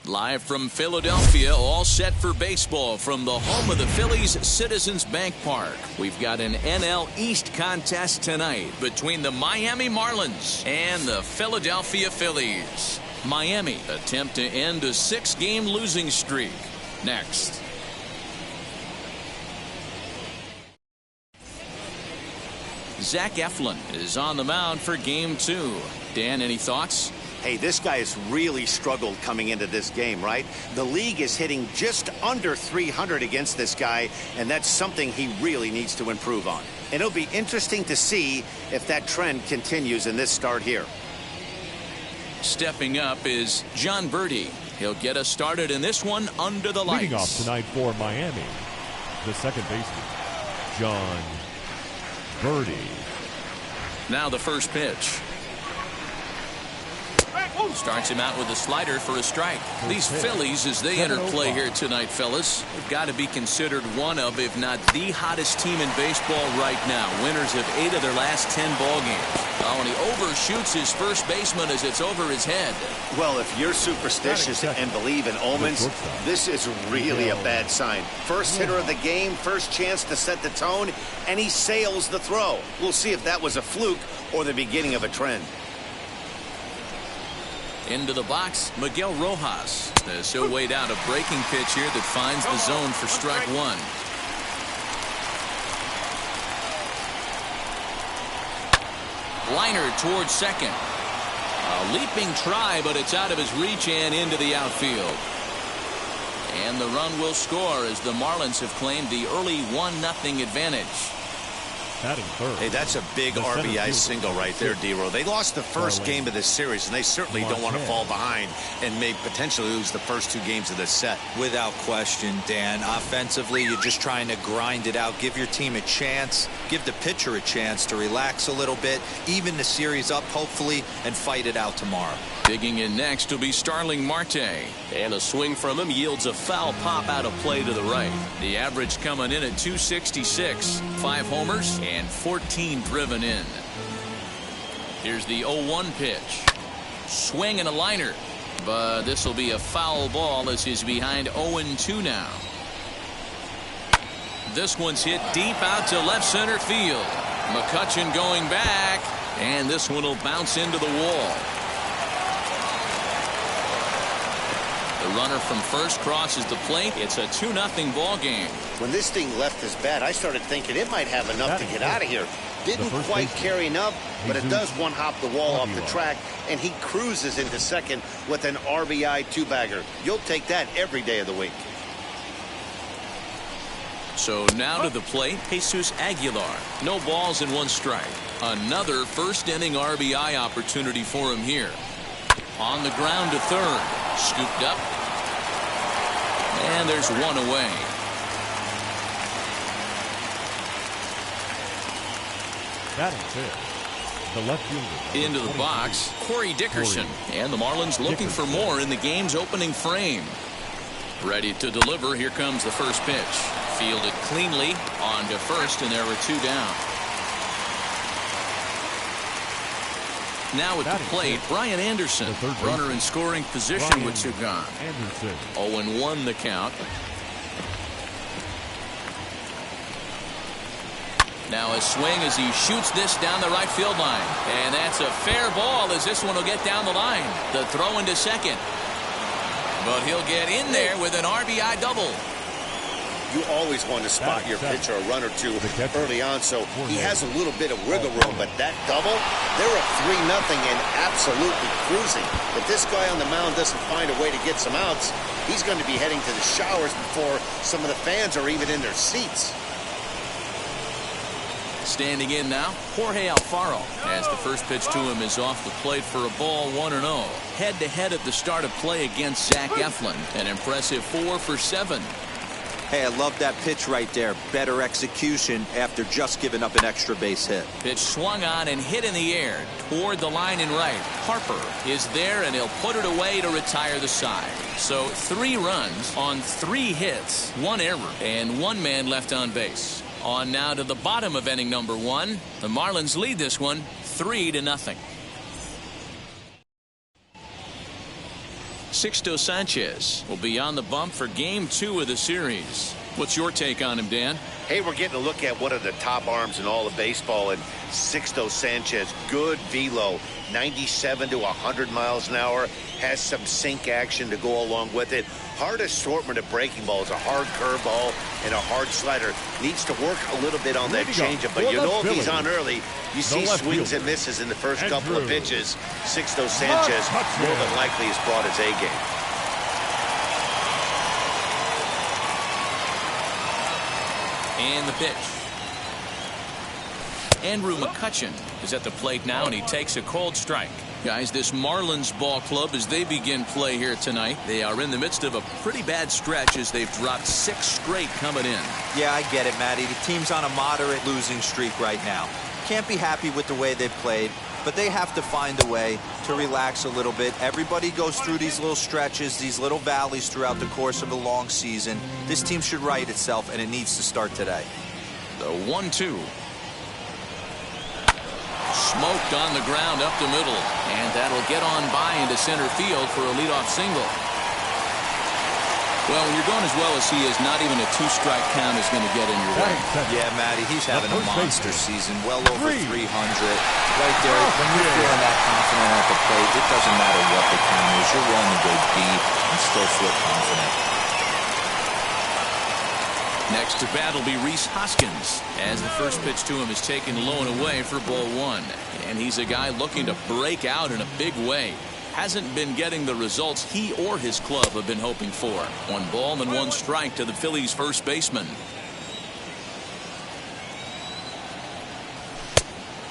Live from Philadelphia, all set for baseball from the home of the Phillies, Citizens Bank Park. We've got an NL East contest tonight between the Miami Marlins and the Philadelphia Phillies. Miami attempt to end a 6-game losing streak. Next. Zach Eflin is on the mound for Game 2. Dan, any thoughts? Hey, this guy has really struggled coming into this game, right? The league is hitting just under 300 against this guy, and that's something he really needs to improve on. And it'll be interesting to see if that trend continues in this start here. Stepping up is John Birdie. He'll get us started in this one under the lights. Leading off tonight for Miami, the second baseman, John Birdie. Now the first pitch. Starts him out with a slider for a strike. These Phillies, as they enter play here tonight, fellas, have got to be considered one of, if not the hottest team in baseball right now. Winners of 8 of their last 10 ball games. Oh, and he overshoots his first baseman as it's over his head. Well, if you're superstitious and believe in omens, this is really a bad sign. First hitter of the game, first chance to set the tone, and he sails the throw. We'll see if that was a fluke or the beginning of a trend. Into the box, Miguel Rojas. He'll wait out a breaking pitch here that finds the zone for strike one. Liner towards second. A leaping try, but it's out of his reach and into the outfield. And the run will score as the Marlins have claimed the early 1-0 advantage. Hey, that's a big RBI single right there, D-Row. They lost the first game of this series, and they certainly don't want to fall behind and may potentially lose the first 2 games of this set. Without question, Dan. Offensively, you're just trying to grind it out, give your team a chance, give the pitcher a chance to relax a little bit, even the series up, hopefully, and fight it out tomorrow. Digging in next will be Starling Marte. And a swing from him yields a foul pop out of play to the right. The average coming in at 266. 5 homers and 14 driven in. Here's the 0-1 pitch. Swing and a liner. But this will be a foul ball as he's behind 0-2 now. This one's hit deep out to left center field. McCutchen going back. And this one will bounce into the wall. The runner from first crosses the plate. It's a 2-0 ball game. When this thing left his bat, I started thinking it might have enough to get out of here. Didn't quite carry enough, but it does one-hop the wall off the track, and he cruises into second with an RBI 2-bagger. You'll take that every day of the week. So now to the plate, Jesus Aguilar. No balls and 1 strike. Another first-inning RBI opportunity for him here. On the ground to third. Scooped up. And there's 1 away. That is it. The left fielder. Into the box, Corey Dickerson. And the Marlins looking for more in the game's opening frame. Ready to deliver. Here comes the first pitch. Fielded cleanly on to first, and there were 2 down. Now at the plate, Brian Anderson. Runner in scoring position with 2 gone. 0-1 the count. Now a swing as he shoots this down the right field line. And that's a fair ball as this one will get down the line. The throw into second. But he'll get in there with an RBI double. You always want to spot your pitcher a run or 2 early on, so he has a little bit of wiggle room, but that double, they're up 3-0 and absolutely cruising. If this guy on the mound doesn't find a way to get some outs, he's going to be heading to the showers before some of the fans are even in their seats. Standing in now, Jorge Alfaro, as the first pitch to him is off the plate for a ball 1-0. Head-to-head at the start of play against Zach Eflin. An impressive 4 for 7. Hey, I love that pitch right there. Better execution after just giving up an extra base hit. Pitch swung on and hit in the air toward the line and right. Harper is there, and he'll put it away to retire the side. So 3 runs on 3 hits, 1 error, and 1 man left on base. On now to the bottom of inning number 1. The Marlins lead this one 3-0. Sixto Sanchez will be on the bump for game 2 of the series. What's your take on him, Dan? Hey, we're getting a look at one of the top arms in all of baseball, and Sixto Sanchez, good velo, 97 to 100 miles an hour, has some sink action to go along with it. Hard assortment of breaking balls, a hard curveball and a hard slider. Needs to work a little bit on that changeup, but you know if he's on early, you see swings and misses in the first couple of pitches. Sixto Sanchez more than likely has brought his A game. And the pitch. Andrew Mccutchen is at the plate now, and he takes a cold strike. Guys, this Marlins ball club, as they begin play here tonight, they are in the midst of a pretty bad stretch as they've dropped 6 straight coming in. Yeah, I get it, Matty. The team's on a moderate losing streak right now. Can't be happy with the way they've played, but they have to find a way to relax a little bit. Everybody goes through these little stretches, these little valleys throughout the course of a long season. This team should right itself, and it needs to start today. The 1-2. Smoked on the ground up the middle, and that'll get on by into center field for a leadoff single. Well, when you're going as well as he is, not even a two-strike count is going to get in your way. Yeah, Matty, he's having a monster season, well over 300. Right there, when you're feeling that confident at the plate, it doesn't matter what the count is. You're willing to go deep and still feel confident. Next to bat will be Rhys Hoskins, as the first pitch to him is taken low and away for ball 1. And he's a guy looking to break out in a big way. Hasn't been getting the results he or his club have been hoping for. 1 ball and 1 strike to the Phillies first baseman.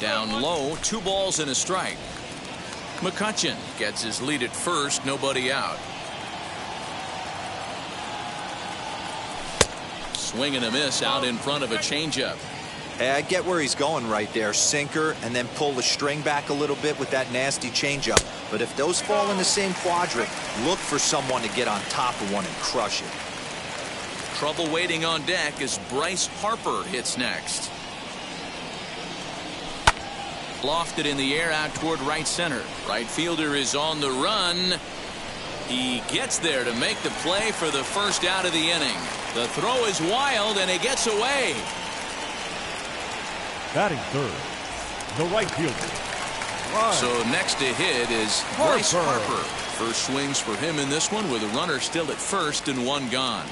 Down low, 2 balls and a strike. Mccutchen gets his lead at first, nobody out. Swing and a miss out in front of a changeup. Hey, I get where he's going right there. Sinker, and then pull the string back a little bit with that nasty changeup. But if those fall in the same quadrant, look for someone to get on top of one and crush it. Trouble waiting on deck as Bryce Harper hits next. Lofted in the air out toward right center. Right fielder is on the run. He gets there to make the play for the first out of the inning. The throw is wild, and he gets away. Batting third, the right fielder. So next to hit is Bryce Harper. First swings for him in this one with a runner still at first and 1 gone.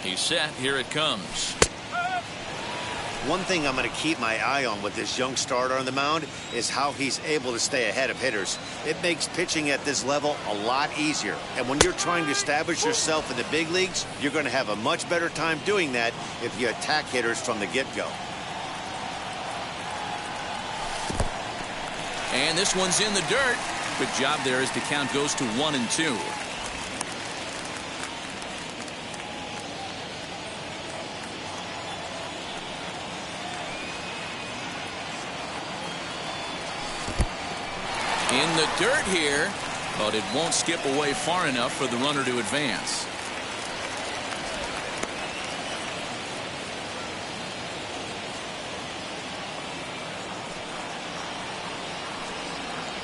He's set. Here it comes. One thing I'm going to keep my eye on with this young starter on the mound is how he's able to stay ahead of hitters. It makes pitching at this level a lot easier. And when you're trying to establish yourself in the big leagues, you're going to have a much better time doing that if you attack hitters from the get-go. And this one's in the dirt. Good job there as the count goes to 1-2. In the dirt here, but it won't skip away far enough for the runner to advance.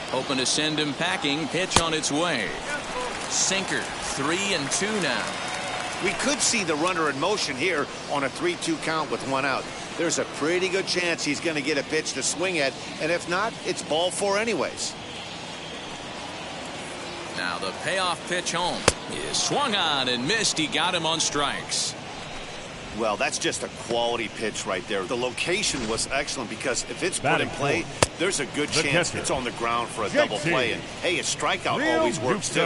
Hoping to send him packing. Pitch on its way. Sinker. 3-2 now. We could see the runner in motion here on a 3-2 count with 1 out. There's a pretty good chance he's going to get a pitch to swing at, and if not, it's ball 4 anyways. Now the payoff pitch home is swung on and missed. He got him on strikes. Well, that's just a quality pitch right there. The location was excellent because if it's put in play, there's a good chance it's on the ground for a double play. And hey, a strikeout always works too.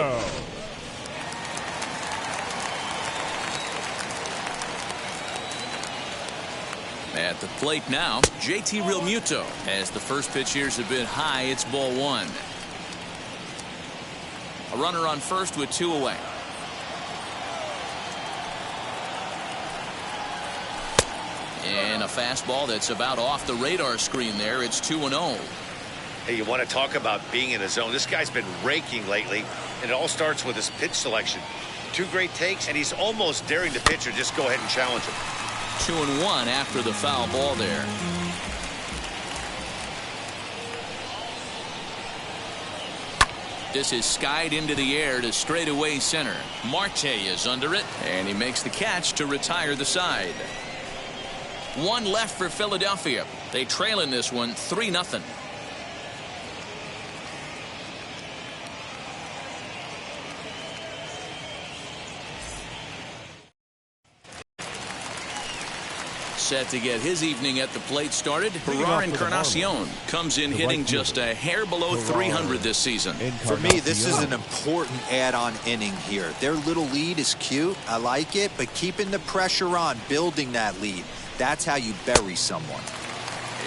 At the plate now, JT Realmuto. As the first pitch here's a bit high, it's ball 1. A runner on first with 2 away. And a fastball that's about off the radar screen there. It's 2-0. Hey, you want to talk about being in a zone? This guy's been raking lately, and it all starts with his pitch selection. 2 great takes, and he's almost daring the pitcher just go ahead and challenge him. 2-1 after the foul ball there. This is skied into the air to straightaway center. Marte is under it, and he makes the catch to retire the side. 1 left for Philadelphia. They trail in this one 3-0. Set to get his evening at the plate started. Ferrar Encarnacion comes in hitting just a hair below 300 this season. For me, this is an important add-on inning here. Their little lead is cute. I like it, but keeping the pressure on, building that lead, that's how you bury someone.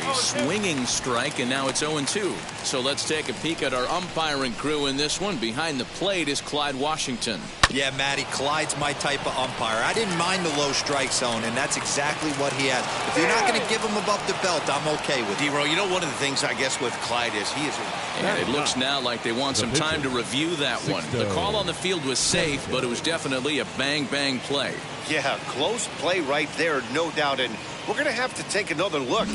A swinging strike, and now it's 0-2. So let's take a peek at our umpiring crew in this one. Behind the plate is Clyde Washington. Yeah, Matty, Clyde's my type of umpire. I didn't mind the low strike zone, and that's exactly what he has. If you're not going to give him above the belt, I'm okay with it. D-Row, you know, one of the things I guess with Clyde is he is... And it looks now like they want some time to review that one. The call on the field was safe, but it was definitely a bang-bang play. Yeah, close play right there, no doubt. And we're going to have to take another look.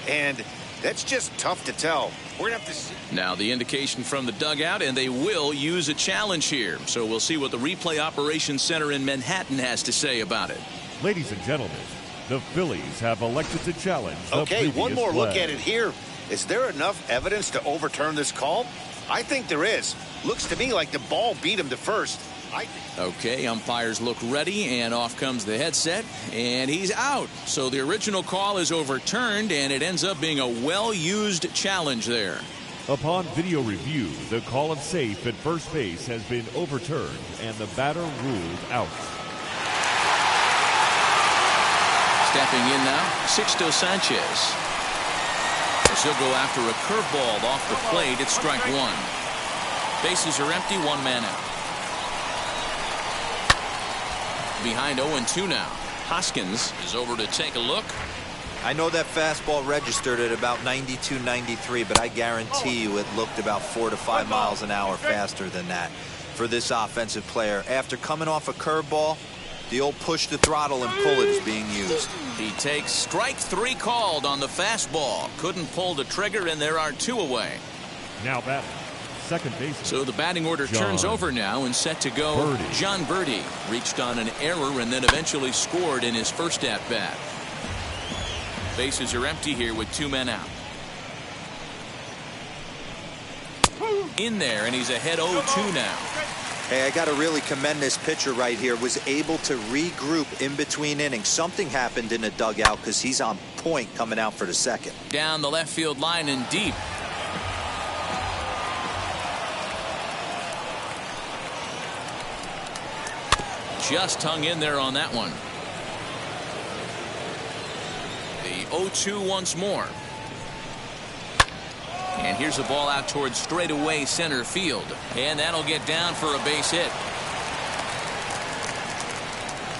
And that's just tough to tell. We're going to have to see. Now the indication from the dugout, and they will use a challenge here. So we'll see what the replay operations center in Manhattan has to say about it. Ladies and gentlemen, the Phillies have elected to challenge the Okay, one more play. look at it here. Is there enough evidence to overturn this call? I think there is. Looks to me like the ball beat him to first. Okay, umpires look ready, and off comes the headset, and he's out. So the original call is overturned, and it ends up being a well-used challenge there. Upon video review, the call of safe at first base has been overturned, and the batter ruled out. Stepping in now, Sixto Sanchez. As he'll go after a curveball off the plate, it's strike one. Bases are empty, one man out. Behind 0-2 now. Hoskins is over to take a look. I know that fastball registered at about 92, 93, but I guarantee you it looked about 4 to 5 miles an hour faster than that for this offensive player. After coming off a curveball, the old push the throttle and pull it is being used. He takes strike three called on the fastball. Couldn't pull the trigger, and there are two away. Now batting, second baseman. So the batting order turns over now and set to go. Birdie. John Birdie reached on an error and then eventually scored in his first at-bat. Bases are empty here with two men out. In there, and he's ahead 0-2 now. Hey, I got to really commend this pitcher right here. Was able to regroup in between innings. Something happened in the dugout because he's on point coming out for the second. Down the left field line and deep. Just hung in there on that one. The 0-2 once more. And here's a ball out towards straightaway center field. And that'll get down for a base hit.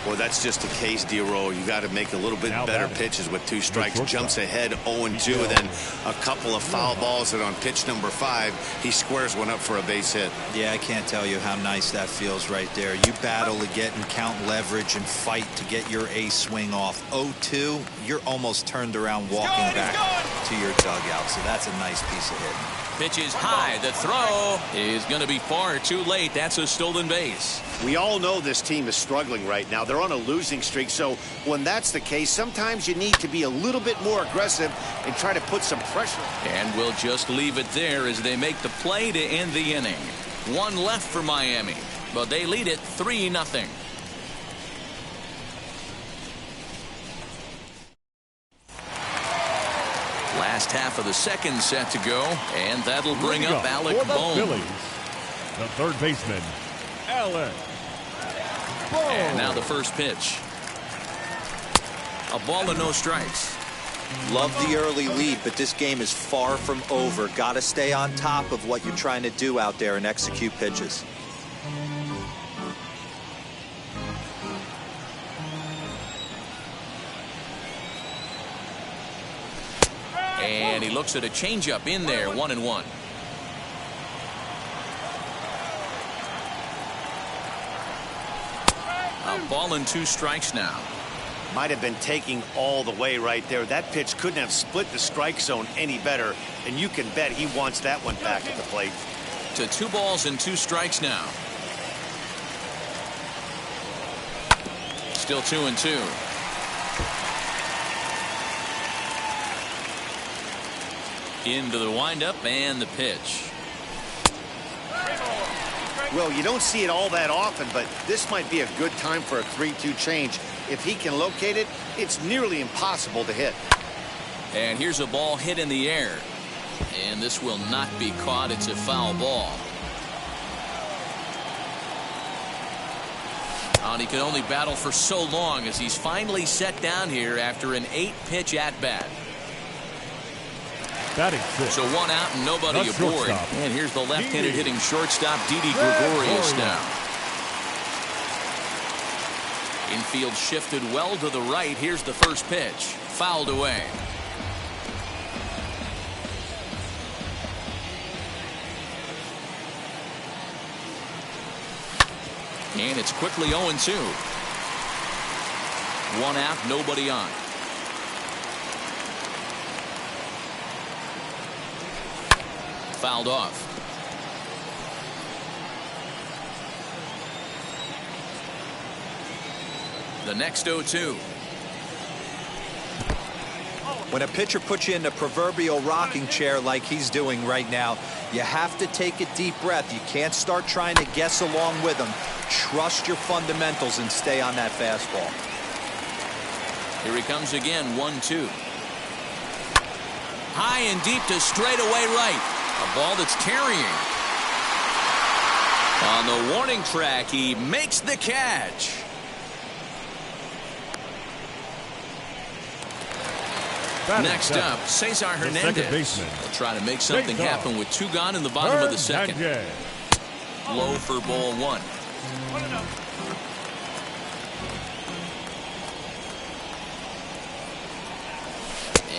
Well, that's just the case, D-Row. You got to make a little bit better pitches with two strikes. Jumps ahead 0-2, and then a couple of foul balls, and on pitch number 5, he squares one up for a base hit. Yeah, I can't tell you how nice that feels right there. You battle to get and count leverage and fight to get your ace swing off. 0-2, you're almost turned around walking back to your dugout, so that's a nice piece of hitting. Pitch is high. The throw is going to be far too late. That's a stolen base. We all know this team is struggling right now. They're on a losing streak, so when that's the case, sometimes you need to be a little bit more aggressive and try to put some pressure. And we'll just leave it there as they make the play to end the inning. One left for Miami, but they lead it 3-0. Last half of the second set to go, and that'll bring up Alec Bohm. Phillies, the third baseman, Alec Bohm. And now the first pitch. A ball and no strikes. Love the early lead, but this game is far from over. Got to stay on top of what you're trying to do out there and execute pitches. And he looks at a changeup in there, 1-1. A ball and 2 strikes now. Might have been taking all the way right there. That pitch couldn't have split the strike zone any better, and you can bet he wants that one back at the plate. To 2 balls and 2 strikes now. Still 2-2. Into the windup and the pitch. Well, you don't see it all that often, but this might be a good time for a 3-2 change. If he can locate it, it's nearly impossible to hit. And here's a ball hit in the air. And this will not be caught. It's a foul ball. And he can only battle for so long as he's finally set down here after an 8-pitch at-bat. Batting sixth. So one out and nobody aboard. And here's the left-handed hitting shortstop, Didi Gregorius now. Infield shifted well to the right. Here's the first pitch. Fouled away. And it's quickly 0-2. One out, nobody on. Fouled off. The next 0-2. When a pitcher puts you in the proverbial rocking chair like he's doing right now, you have to take a deep breath. You can't start trying to guess along with him. Trust your fundamentals and stay on that fastball. Here he comes again, 1-2. High and deep to straightaway right. A ball that's carrying. On the warning track, he makes the catch. Next up, Cesar Hernandez. Will try to make something happen with 2 gone in the bottom of the second. Low for ball 1.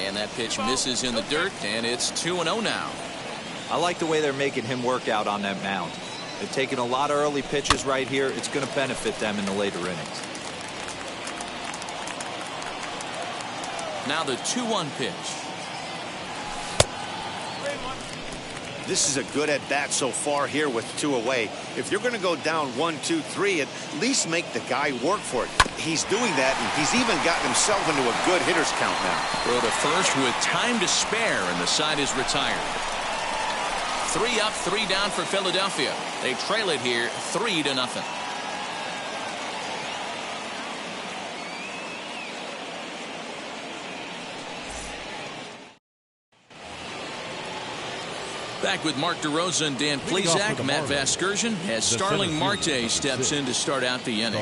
And that pitch misses in the dirt, and it's 2-0 now. I like the way they're making him work out on that mound. They're taking a lot of early pitches right here. It's going to benefit them in the later innings. Now the 2-1 pitch. This is a good at-bat so far here with 2 away. If you're going to go down 1-2-3, at least make the guy work for it. He's doing that, and he's even gotten himself into a good hitter's count now. Throw to first with time to spare, and the side is retired. 3 up, 3 down for Philadelphia. They trail it here 3-0. Back with Mark DeRosa and Dan Plesac. Matt Vasgersian as Starling Marte steps in to start out the inning.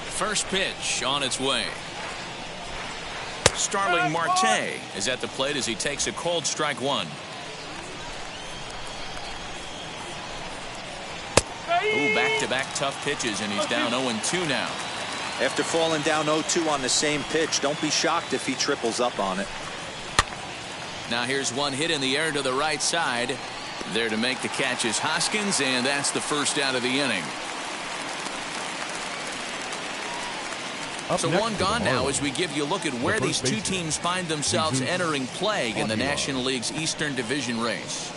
First pitch on its way. Starling Marte is at the plate as he takes a cold strike 1. Ooh, back-to-back tough pitches, and he's down 0-2 now. After falling down 0-2 on the same pitch, don't be shocked if he triples up on it. Now here's one hit in the air to the right side. There to make the catch is Hoskins, and that's the first out of the inning. So one gone now as we give you a look at where these two teams find themselves entering play in the National League's Eastern Division race.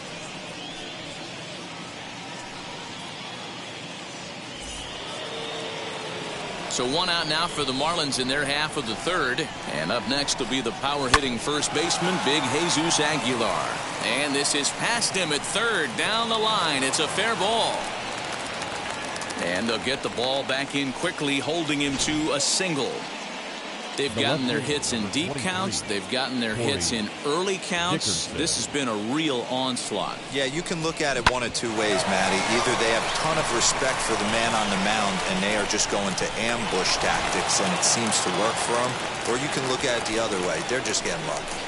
So one out now for the Marlins in their half of the third. And up next will be the power-hitting first baseman, Big Jesus Aguilar. And this is past him at third. Down the line. It's a fair ball. And they'll get the ball back in quickly, holding him to a single. They've gotten their hits in deep counts. They've gotten their hits in early counts. This has been a real onslaught. Yeah, you can look at it one of 2 ways, Matty. Either they have a ton of respect for the man on the mound and they are just going to ambush tactics and it seems to work for them, or you can look at it the other way. They're just getting lucky.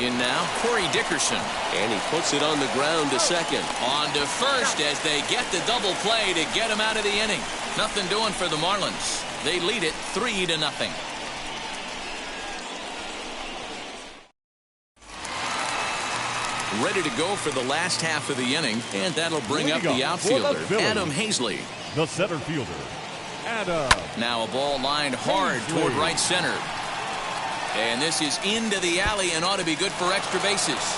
In now, Corey Dickerson. And he puts it on the ground to second. On to first as they get the double play to get him out of the inning. Nothing doing for the Marlins. They lead it 3-0. Ready to go for the last half of the inning, and that'll bring up the outfielder, Adam Hazley. The center fielder, Adam. Now a ball lined hard toward right center. And this is into the alley and ought to be good for extra bases.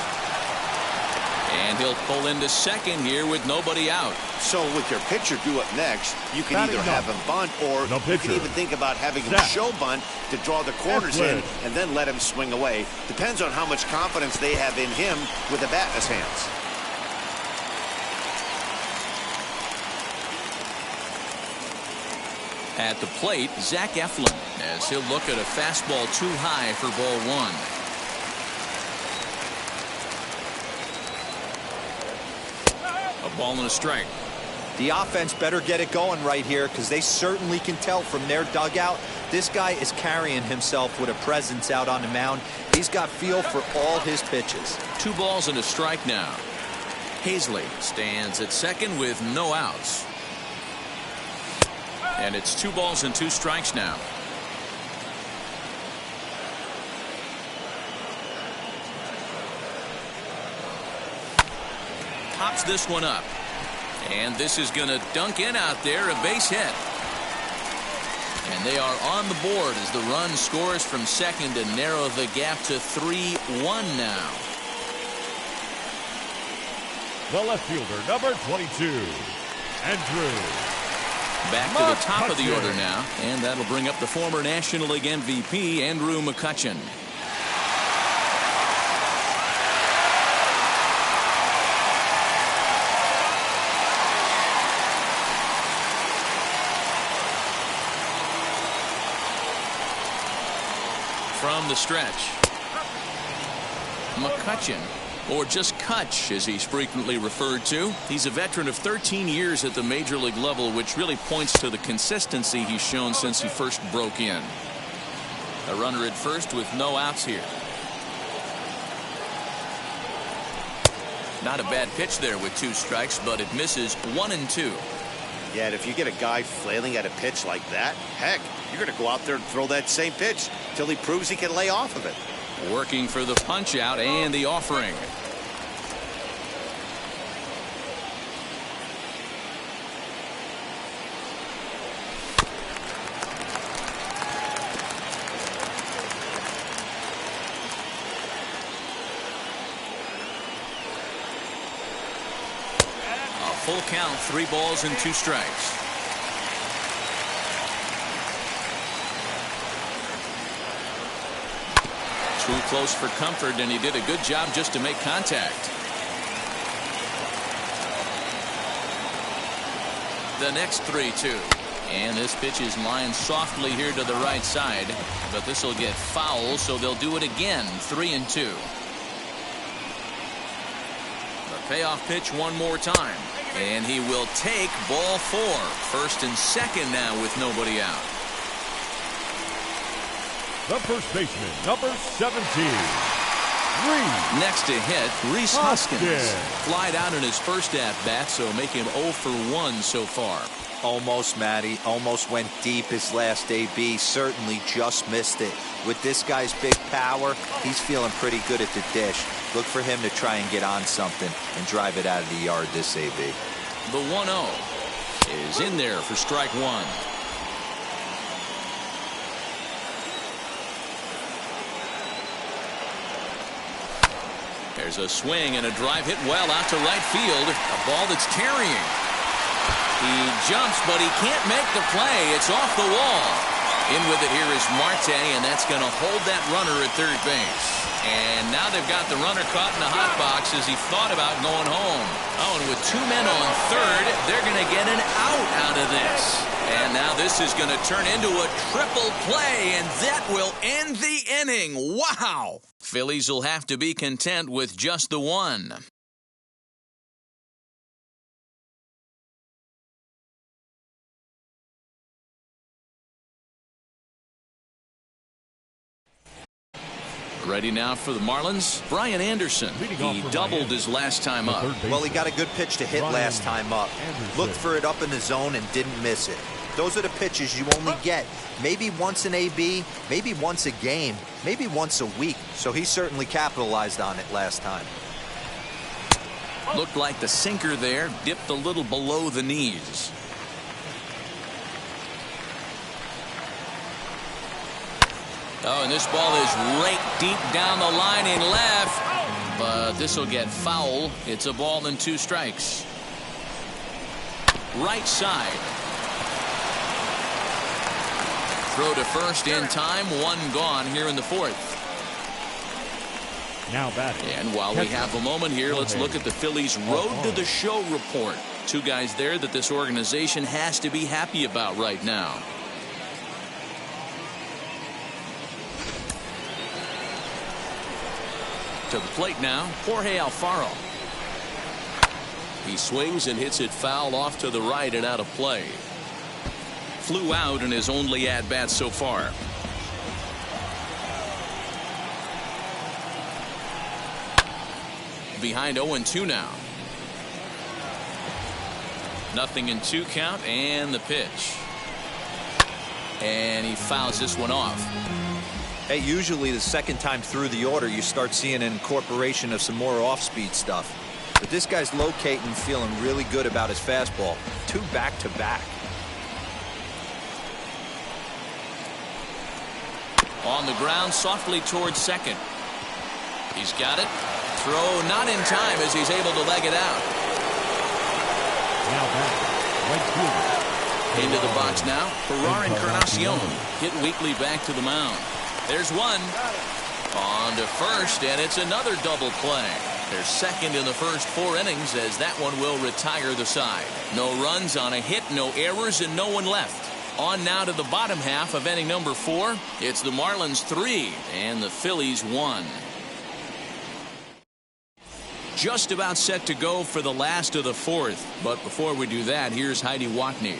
And he'll pull into second here with nobody out. So with your pitcher due up next, you can either have him bunt or you can even think about having him show bunt to draw the corners in and then let him swing away. Depends on how much confidence they have in him with the bat in his hands. At the plate, Zach Eflin, as he'll look at a fastball too high for ball 1. A Ball and a strike. The offense better get it going right here, because they certainly can tell from their dugout this guy is carrying himself with a presence out on the mound. He's got feel for all his pitches. 2 balls and a strike now. Hazley stands at second with no outs. And it's 2 balls and 2 strikes now. Pops this one up. And this is going to dunk in out there, a base hit. And they are on the board as the run scores from second to narrow the gap to 3-1 now. The left fielder, number 22, Andrew. Back to the top of the order now, and that'll bring up the former National League MVP, Andrew McCutchen. From the stretch, Mccutchen, or just Cutch as he's frequently referred to. He's a veteran of 13 years at the major league level, which really points to the consistency he's shown since he first broke in. A runner at first with no outs here. Not a bad pitch there with 2 strikes, but it misses 1 and 2. Yeah, and if you get a guy flailing at a pitch like that, heck, you're going to go out there and throw that same pitch till he proves he can lay off of it. Working for the punch out and the offering. A full count, 3 balls and 2 strikes. Too close for comfort, and he did a good job just to make contact. The next 3-2. And this pitch is lined softly here to the right side, but this will get foul, so they'll do it again. 3-2. The payoff pitch one more time, and he will take ball 4. First and second now with nobody out. The first baseman, number 17, Rhys. Next to hit, Rhys Hoskins. Flied out in his first at-bat, so make him 0 for 1 so far. Almost, Matty. Almost went deep his last AB. Certainly just missed it. With this guy's big power, he's feeling pretty good at the dish. Look for him to try and get on something and drive it out of the yard this AB. The 1-0 is in there for strike 1. There's a swing and a drive hit well out to right field. A ball that's carrying. He jumps, but he can't make the play. It's off the wall. In with it here is Marte, and that's going to hold that runner at third base. And now they've got the runner caught in the hot box as he thought about going home. Oh, and with 2 men on third, they're going to get an out of this. And now this is going to turn into a triple play, and that will end the inning. Wow! Phillies will have to be content with just the 1. Ready now for the Marlins, Brian Anderson. He doubled his last time up. Well, he got a good pitch to hit last time up. Looked for it up in the zone and didn't miss it. Those are the pitches you only get maybe once an AB, maybe once a game, maybe once a week. So he certainly capitalized on it last time. Looked like the sinker there dipped a little below the knees. Oh, and this ball is raked deep down the line in left, but this will get foul. It's a ball and 2 strikes. Right side. Throw to first in time. 1 gone here in the 4th. Now batting. And while we have a moment here, let's look at the Phillies' Road to the Show report. 2 guys there that this organization has to be happy about right now. To the plate now, Jorge Alfaro. He swings and hits it foul off to the right and out of play. Flew out in his only at-bat so far. Behind 0-2 now. 0-2 count and the pitch. And he fouls this one off. Hey, usually the second time through the order you start seeing an incorporation of some more off-speed stuff. But this guy's locating, feeling really good about his fastball. 2 back-to-back. On the ground softly towards second. He's got it. Throw not in time as he's able to leg it out. Now back, right fielder. Into the box now. Ferrar Encarnacion hit weakly back to the mound. There's one. On to first, and it's another double play. They're second in the first 4 innings as that one will retire the side. No runs on a hit, no errors, and no one left. On now to the bottom half of inning number 4. It's the Marlins 3 and the Phillies 1. Just about set to go for the last of the 4th. But before we do that, here's Heidi Watney.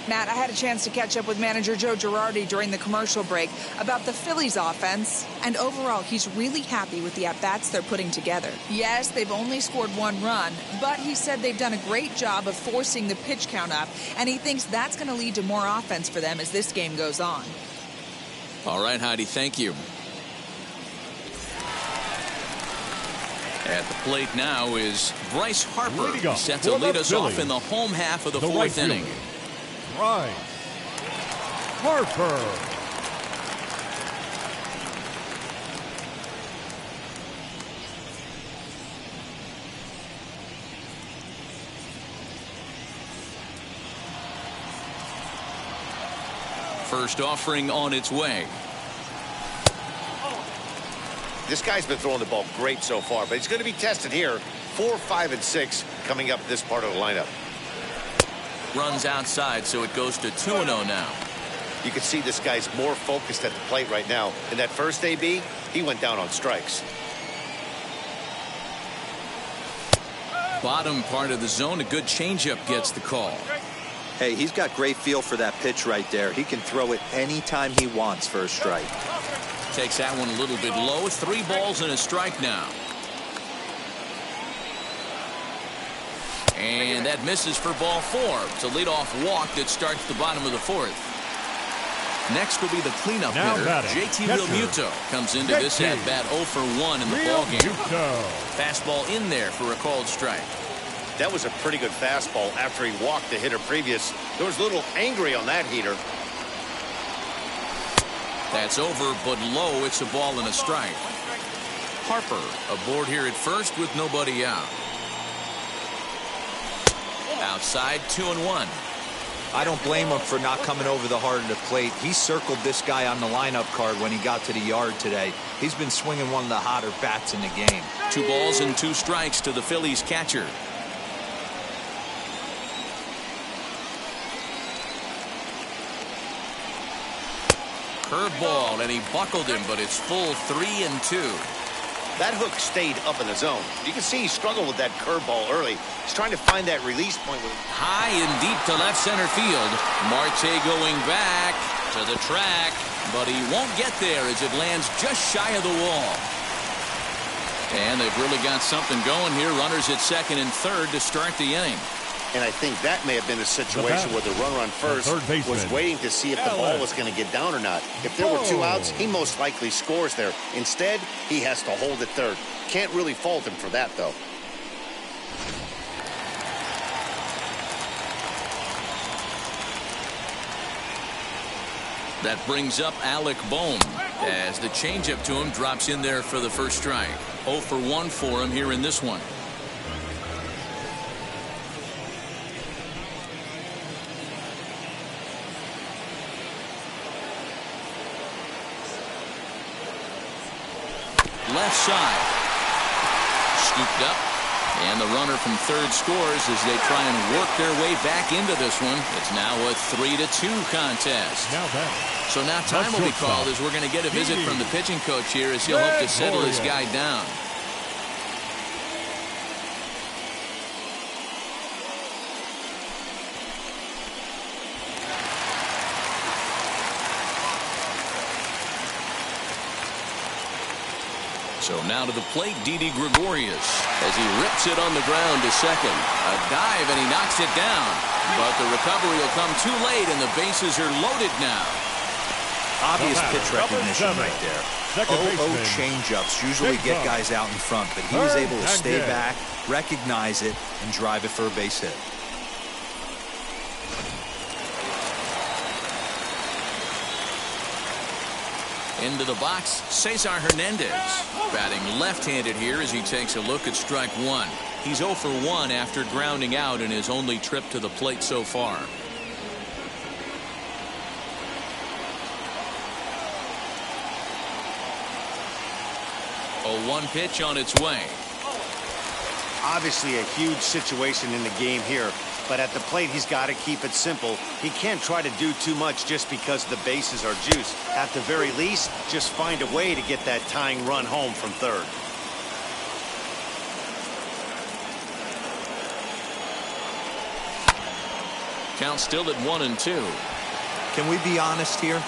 Matt, I had a chance to catch up with manager Joe Girardi during the commercial break about the Phillies offense. And overall, he's really happy with the at-bats they're putting together. Yes, they've only scored 1 run, but he said they've done a great job of forcing the pitch count up, and he thinks that's going to lead to more offense for them as this game goes on. All right, Heidi, thank you. At the plate now is Bryce Harper, set to lead us off in the home half of the 4th inning. Bryce Harper. First offering on its way. This guy's been throwing the ball great so far, but he's going to be tested here. 4, 5, and 6 coming up this part of the lineup. Runs outside, so it goes to 2-0 now. You can see this guy's more focused at the plate right now. In that first AB, he went down on strikes. Bottom part of the zone, a good changeup gets the call. Hey, he's got great feel for that pitch right there. He can throw it anytime he wants for a strike. Takes that one a little bit low. 3 balls and a strike now. And that misses for ball 4. It's a leadoff walk that starts the bottom of the 4th. Next will be the cleanup hitter. JT Realmuto comes into this at-bat 0 for 1 in the ballgame. Fastball in there for a called strike. That was a pretty good fastball after he walked the hitter previous. There was a little angry on that heater. That's over, but low. It's a ball and a strike. Harper aboard here at first with nobody out. Outside, 2-1. I don't blame him for not coming over the heart of the plate. He circled this guy on the lineup card when he got to the yard today. He's been swinging one of the hotter bats in the game. 2 balls and 2 strikes to the Phillies catcher. Curveball, and he buckled him, but it's full 3-2. That hook stayed up in the zone. You can see he struggled with that curveball early. He's trying to find that release point. High and deep to left center field. Marte going back to the track, but he won't get there as it lands just shy of the wall. And they've really got something going here. Runners at second and third to start the inning. And I think that may have been a situation where the runner on first was waiting to see if the ball was going to get down or not. If there were 2 outs, he most likely scores there. Instead, he has to hold at third. Can't really fault him for that, though. That brings up Alec Bohm as the changeup to him drops in there for the first strike. 0 for 1 for him here in this one. Left side. Scooped up. And the runner from third scores as they try and work their way back into this one. It's now a 3-2 contest. So now time will be called as we're going to get a visit from the pitching coach here as he'll hope to settle his guy down. So now to the plate, Didi Gregorius as he rips it on the ground to second. A dive, and he knocks it down. But the recovery will come too late, and the bases are loaded now. Obvious pitch recognition right there. 0-0 changeups usually get guys out in front, but he was able to stay back, recognize it, and drive it for a base hit. Into the box, Cesar Hernandez. Batting left-handed here as he takes a look at strike one. He's 0 for 1 after grounding out in his only trip to the plate so far. A 1 pitch on its way. Obviously a huge situation in the game here, but at the plate he's got to keep it simple. He can't try to do too much just because the bases are juiced. At the very least, just find a way to get that tying run home from third. Count still at 1-2. Can we be honest here?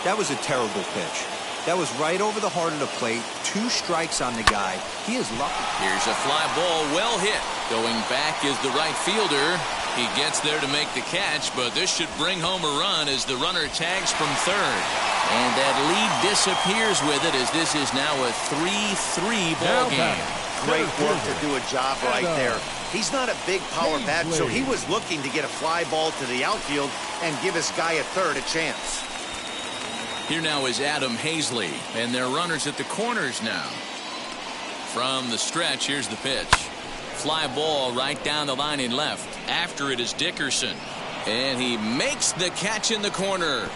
That was a terrible pitch. That was right over the heart of the plate. 2 strikes on the guy. He is lucky. Here's a fly ball, well hit. Going back is the right fielder. He gets there to make the catch, but this should bring home a run as the runner tags from third. And that lead disappears with it as this is now a 3-3 ball game. Great work to do a job right there. He's not a big power bat, so he was looking to get a fly ball to the outfield and give his guy at third a chance. Here now is Adam Hazley, and they're runners at the corners now. From the stretch, here's the pitch. Fly ball right down the line in left. After it is Dickerson, and he makes the catch in the corner.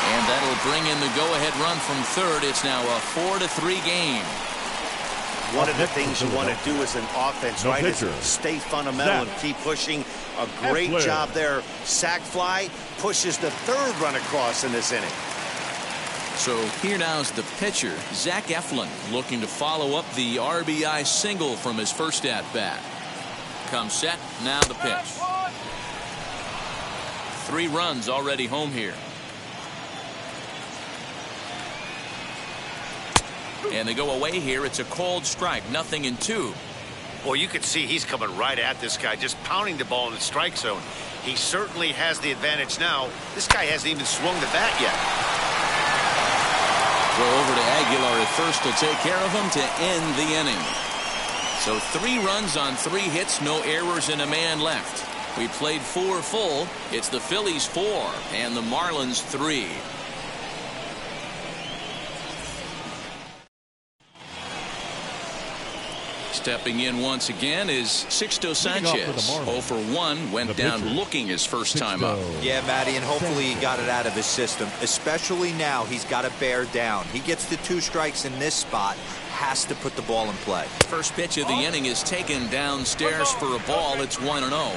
And that'll bring in the go-ahead run from third. It's now a 4-3 game. One of the things you want to do as an offense, right, is stay fundamental and keep pushing. A great job there. Sac fly pushes the third run across in this inning. So here now is the pitcher, Zach Eflin, looking to follow up the RBI single from his first at-bat. Comes set, now the pitch. 3 runs already home here. And they go away here. It's a called strike, 0-2. Well, you can see he's coming right at this guy, just pounding the ball in the strike zone. He certainly has the advantage now. This guy hasn't even swung the bat yet. Throw over to Aguilar at first to take care of him to end the inning. So 3 runs on 3 hits, no errors, and a man left. We played 4 full. It's the Phillies 4 and the Marlins 3. Stepping in once again is Sixto Sanchez. 0 for 1, went down looking his first time up. Yeah, Matty, and hopefully he got it out of his system. Especially now, he's got to bear down. He gets the 2 strikes in this spot, has to put the ball in play. First pitch of the inning is taken downstairs for a ball. It's 1-0.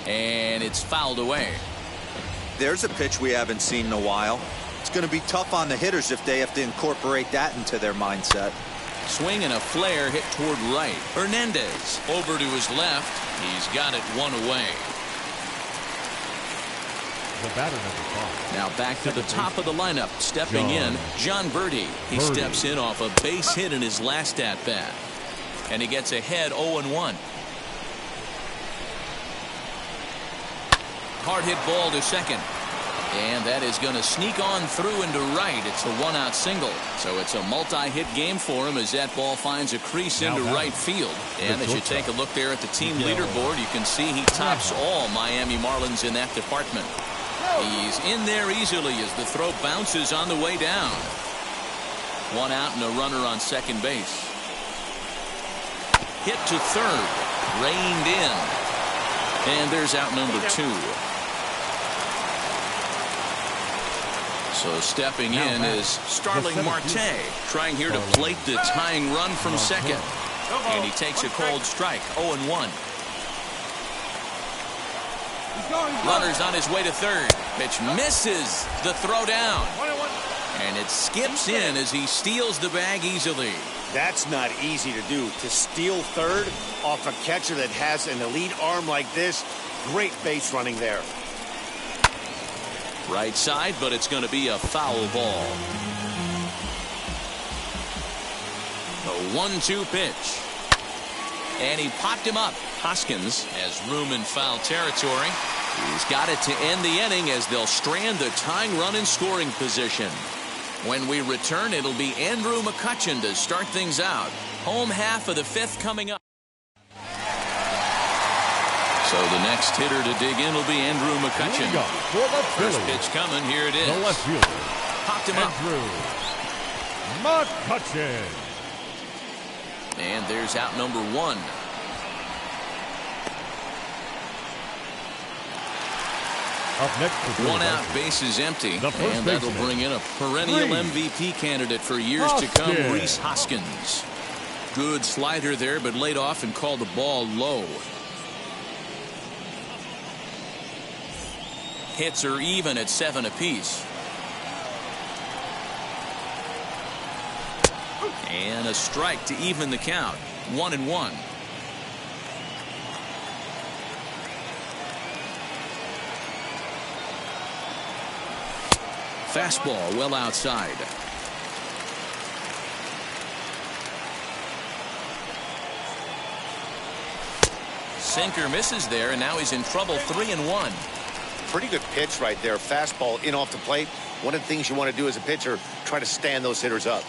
And it's fouled away. There's a pitch we haven't seen in a while. It's going to be tough on the hitters if they have to incorporate that into their mindset. Swing and a flare hit toward right. Hernandez over to his left. He's got it 1 away. The batter number 5. Now back to the top of the lineup. Stepping in, John Birdie. He steps in off a base hit in his last at-bat. And he gets ahead 0-1. Hard hit ball to second. And that is going to sneak on through into right. It's a 1-out single. So it's a multi-hit game for him as that ball finds a crease into right field. And as you take a look there at the team leaderboard, you can see he tops all Miami Marlins in that department. He's in there easily as the throw bounces on the way down. 1 out and a runner on second base. Hit to third. Reined in. And there's out number 2. So stepping in is Starling Marte, trying here to plate the tying run from second. And he takes a cold strike, 0-1. Runner's on his way to third. Pitch misses the throw down. And it skips in as he steals the bag easily. That's not easy to do. To steal third off a catcher that has an elite arm like this, great base running there. Right side, but it's going to be a foul ball. A 1-2 pitch. And he popped him up. Hoskins has room in foul territory. He's got it to end the inning as they'll strand the tying run in scoring position. When we return, it'll be Andrew Mccutchen to start things out. Home half of the fifth coming up. So the next hitter to dig in will be Andrew Mccutchen. For the First Phillies, pitch coming. Here it is. the left fielder, Popped him up. Andrew Mccutchen. And there's out number one. Up next for One out, Philadelphia, base is empty. The first And that'll baseman, bring in a perennial Rhys MVP candidate for years to come, Hoskins. Rhys Hoskins. Good slider there, but laid off and called the ball low. Hits are even at 7 apiece. And a strike to even the count. 1-1. Fastball well outside. Sinker misses there, and now he's in trouble. 3-1. Pretty good pitch right there. Fastball in off the plate. One of the things you want to do as a pitcher, try to stand those hitters up.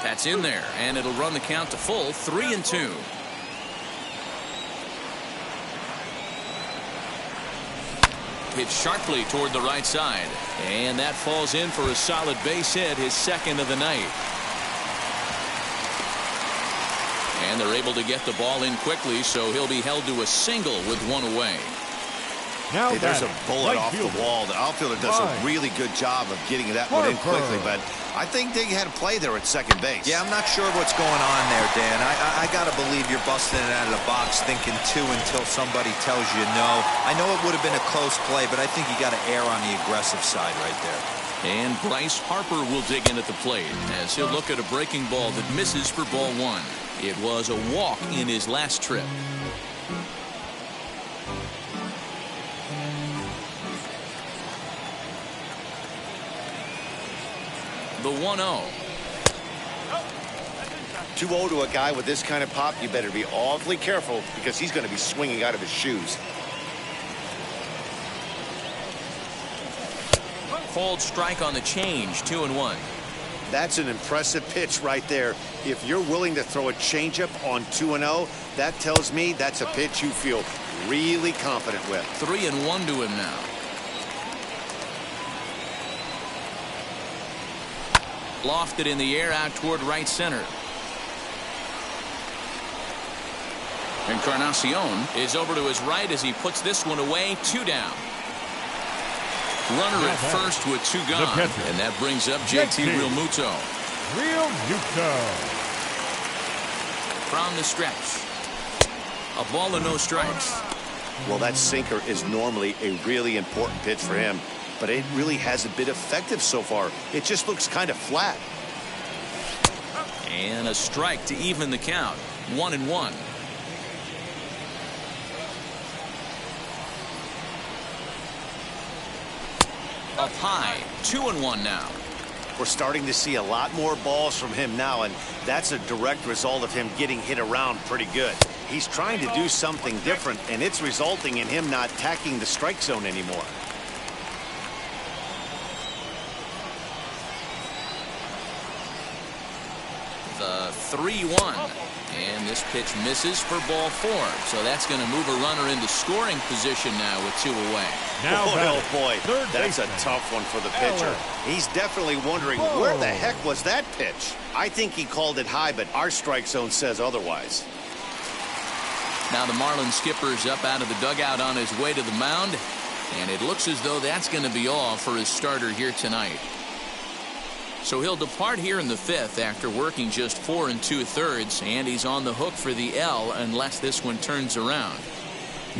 That's in there, and it'll run the count to full. 3-2. Pitch sharply toward the right side, and that falls in for a solid base hit, his second of the night. And they're able to get the ball in quickly, so he'll be held to a single with one away. Now Hey, there's a batting, bullet right off fielder, the wall. The outfielder does a really good job of getting that one in Harper. quickly, but I think they had a play there at second base. Yeah, I'm not sure what's going on there, Dan. I got to believe you're busting it out of the box thinking two until somebody tells you no. I know it would have been a close play, but I think you got to err on the aggressive side right there. And Bryce Harper will dig in at the plate as he'll look at a breaking ball that misses for ball one. It was a walk in his last trip. The 1-0. 2-0 to a guy with this kind of pop, you better be awfully careful because he's going to be swinging out of his shoes. Called strike on the change. 2-1. That's an impressive pitch right there. If you're willing to throw a changeup on 2-0, that tells me that's a pitch you feel really confident with. 3-1 to him now. Lofted in the air out toward right center. Encarnacion is over to his right as he puts this one away. 2 down. Runner at first with 2 gone. And that brings up JT Realmuto. From the stretch. A ball and no strikes. Well, that sinker is normally a really important pitch for him, but it really hasn't been effective so far. It just looks kind of flat. And a strike to even the count. 1-1. Up high. 2-1 now. We're starting to see a lot more balls from him now, and that's a direct result of him getting hit around pretty good. He's trying to do something different, and it's resulting in him not tacking the strike zone anymore. The 3-1. And this pitch misses for ball 4. So that's going to move a runner into scoring position now with 2 away. Now oh boy, that's a baseman, tough one for the pitcher. He's definitely wondering where the heck was that pitch. I think he called it high, but our strike zone says otherwise. Now the Marlins skipper's up out of the dugout on his way to the mound. And it looks as though that's going to be all for his starter here tonight. So he'll depart here in the 5th after working just 4 2/3, and he's on the hook for the L unless this one turns around.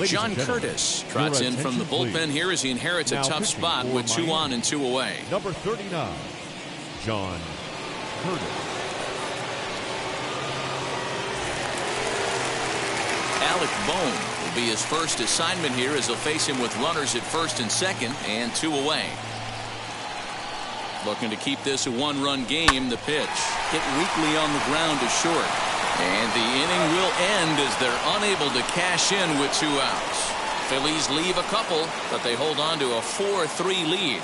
John Curtis trots in from the bullpen here as he inherits a tough spot with 2 on and 2 away. Number 39, John Curtis. Alec Bohm will It'll be his first assignment here as they'll face him with runners at first and second and 2 away. Looking to keep this a 1-run game. The pitch hit weakly on the ground to short. And the inning will end as they're unable to cash in with 2 outs. Phillies leave a couple, but they hold on to a 4-3 lead.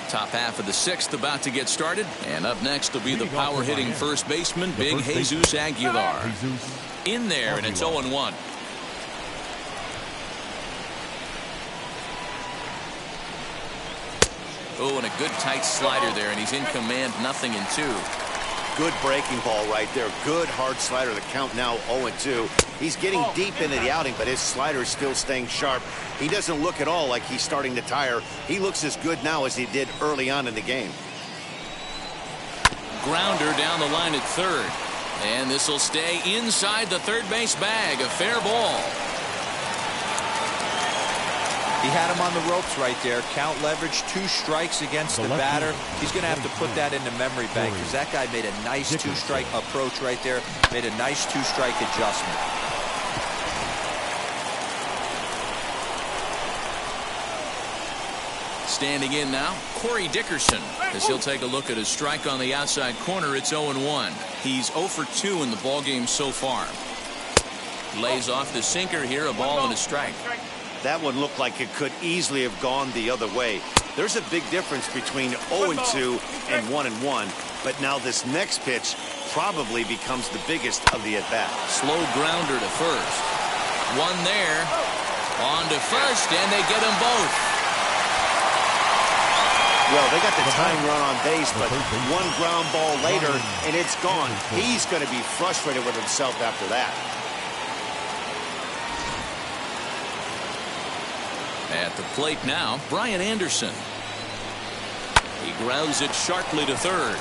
Top half of the 6th about to get started. And up next will be the power-hitting first baseman, Big Jesus Aguilar. In there, and it's 0-1. Oh, and a good tight slider there, and he's in command, 0-2. Good breaking ball right there. Good hard slider. The count now 0-2. He's getting deep into the outing, but his slider is still staying sharp. He doesn't look at all like he's starting to tire. He looks as good now as he did early on in the game. Grounder down the line at third. And this will stay inside the third base bag. A fair ball. He had him on the ropes right there. Count leverage, 2 strikes against the batter. He's going to have to put that in the memory bank because that guy made a nice 2-strike approach right there. Made a nice 2-strike adjustment. Standing in now, Corey Dickerson, as he'll take a look at his strike on the outside corner. It's 0-1. He's 0 for 2 in the ballgame so far. Lays off the sinker here, a ball and a strike. That one looked like it could easily have gone the other way. There's a big difference between 0-2 and 1-1. But now this next pitch probably becomes the biggest of the at-bat. Slow grounder to first. One there. On to first, and they get them both. Well, they got the tying run on base, but one ground ball later, and it's gone. He's going to be frustrated with himself after that. At the plate now, Brian Anderson. He grounds it sharply to third.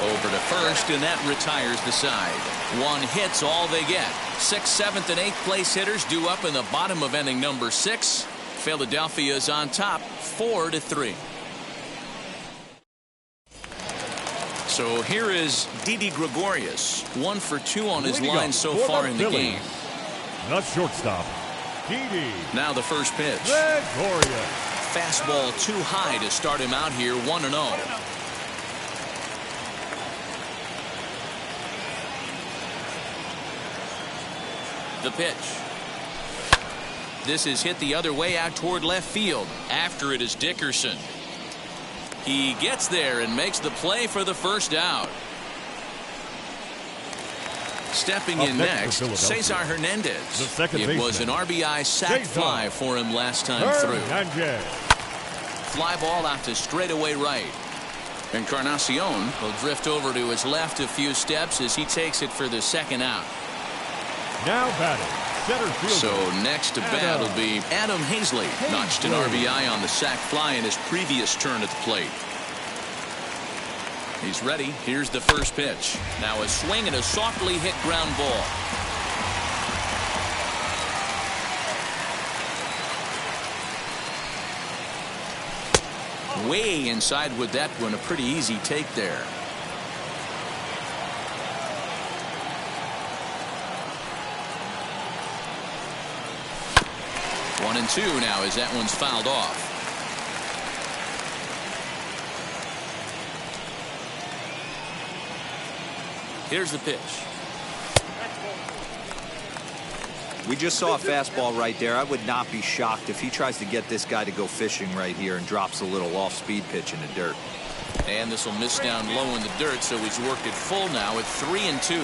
Over to first, and that retires the side. 1 hit's all they get. 6th, 7th, and 8th place hitters due up in the bottom of inning number 6. Philadelphia is on top, 4-3. So here is Didi Gregorius, 1 for 2 on his line so far in the game. Not shortstop. Now the first pitch. Fastball too high to start him out here, 1-0. The pitch. This is hit the other way out toward left field. After it is Dickerson. He gets there and makes the play for the first out. Stepping in next, Cesar Hernandez. It was an RBI sac fly for him last time through. Fly ball out to straightaway right. Encarnacion will drift over to his left a few steps as he takes it for the second out. Now batting, center fielder. So next to bat will be Adam Hazley. Notched an RBI on the sac fly in his previous turn at the plate. He's ready. Here's the first pitch. Now a swing and a softly hit ground ball. Way inside with that one. A pretty easy take there. One and 2 now as that one's fouled off. Here's the pitch. We just saw a fastball right there. I would not be shocked if he tries to get this guy to go fishing right here and drops a little off-speed pitch in the dirt. And this will miss down low in the dirt, so he's worked it full now at 3-2.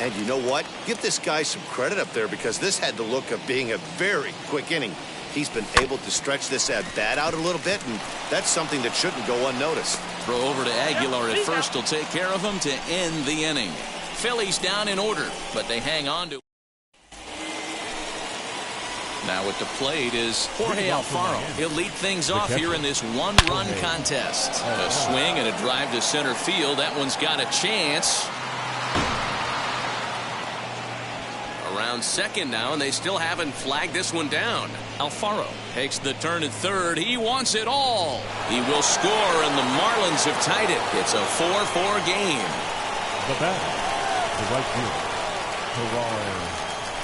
And you know what? Give this guy some credit up there because this had the look of being a very quick inning. He's been able to stretch this at-bat out a little bit, and that's something that shouldn't go unnoticed. Throw over to Aguilar at first will take care of him to end the inning. Phillies down in order, but they hang on to. Now at the plate is Jorge Alfaro. He'll lead things off here in this one-run contest. A swing and a drive to center field. That one's got a chance. Around second now, and they still haven't flagged this one down. Alfaro takes the turn at third. He wants it all. He will score, and the Marlins have tied it. It's a 4-4 game. The batter, The right fielder, Gerard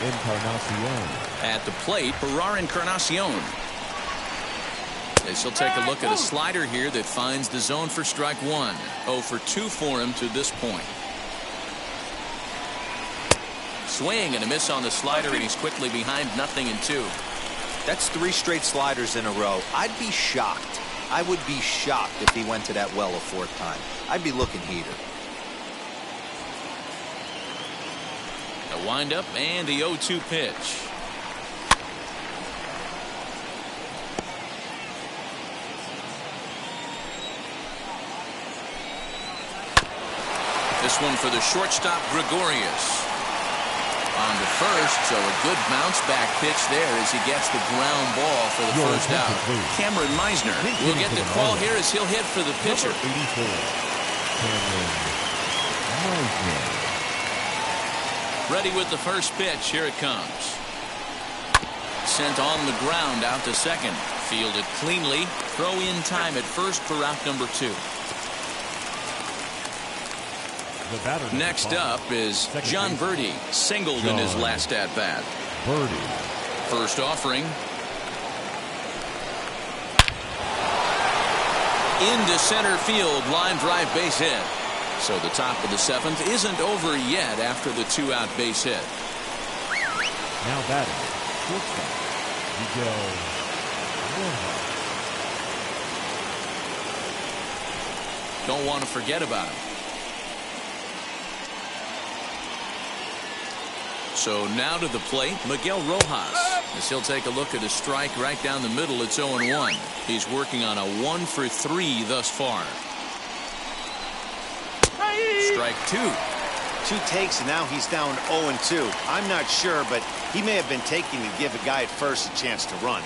Encarnacion. At the plate, Gerard Encarnacion. As he'll take a look at a slider here that finds the zone for strike one. 0 for 2 for him to this point. Swing and a miss on the slider, and he's quickly behind 0-2. That's 3 straight sliders in a row. I'd be shocked. I would be shocked if he went to that well a 4th time. I'd be looking heater. The windup and the 0-2 pitch. This one for the shortstop, Gregorius. On to first, so a good bounce back pitch there as he gets the ground ball for the first out. Cameron Meisner will get the call here as he'll hit for the pitcher. Number 84, Cameron Meisner. Ready with the first pitch. Here it comes. Sent on the ground out to second. Fielded cleanly. Throw in time at first for out number 2. Next up is John Verdi. Singled in his last at-bat. Verdi. First offering. Into center field. Line drive base hit. So the top of the 7th isn't over yet after the 2-out base hit. Now batting. Shortstop. Miguel Rojas. Don't want to forget about him. So now to the plate, Miguel Rojas. As he'll take a look at a strike right down the middle. It's 0-1. He's working on a 1 for 3 thus far. Strike 2. 2 takes, and now he's down 0-2. I'm not sure, but he may have been taking to give a guy at first a chance to run.